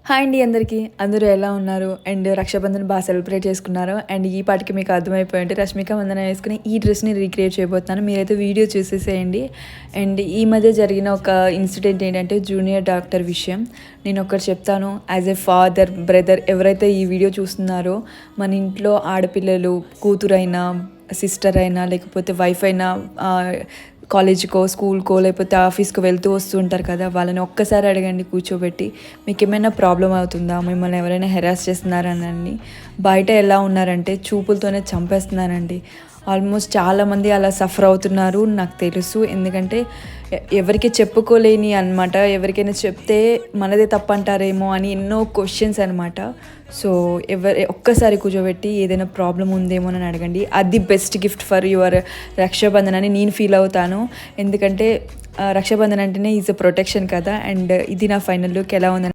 Hi అండి అందరికీ. అందరూ ఎలా ఉన్నారు? అండ్ రక్షాబంధన్ బాగా సెలబ్రేట్ చేసుకున్నారు. అండ్ ఈ పాటికి మీకు అర్థమైపోయి ఉంటే రష్మిక మందన వేసుకుని ఈ డ్రెస్‌ని రీక్రియేట్ చేయబోతున్నాను. మీరైతే వీడియో చూసేసేయండి. అండ్ ఈ మధ్య జరిగిన ఒక ఇన్సిడెంట్ ఏంటంటే జూనియర్ డాక్టర్ విషయం. నేను ఒకటి చెప్తాను. యాజ్ ఎ ఫాదర్, బ్రదర్ ఎవరైతే ఈ వీడియో చూస్తున్నారో మన ఇంట్లో ఆడపిల్లలు కూతురైనా, సిస్టర్ అయినా, లేకపోతే వైఫ్ అయినా కాలేజ్కో, స్కూల్కో, లేకపోతే ఆఫీస్‌కో వెళ్తూ వస్తూ ఉంటారు కదా! వాళ్ళని ఒక్కసారి అడగండి కూర్చోబెట్టి. మీకేమైనా ప్రాబ్లమ్ అవుతుందా? మిమ్మల్ని ఎవరైనా హెరాస్ చేస్తున్నారనండి. బయట ఎలా ఉన్నారంటే చూపులతోనే చంపేస్తున్నారండి. ఆల్మోస్ట్ చాలామంది అలా సఫర్ అవుతున్నారు నాకు తెలుసు. ఎందుకంటే ఎవరికి చెప్పుకోలేని అనమాట. ఎవరికైనా చెప్తే మనదే తప్పంటారేమో అని ఎన్నో క్వశ్చన్స్ అనమాట. సో ఒక్కసారి కూర్చోబెట్టి ఏదైనా ప్రాబ్లం ఉందేమోనని అడగండి. అది best gift for your Raksha Bandhan అని నేను ఫీల్ అవుతాను. ఎందుకంటే రక్షాబంధన్ అంటేనే ఈజ్ అ ప్రొటెక్షన్ కదా. అండ్ ఇది నా ఫైనల్ లుక్ ఎలా ఉందని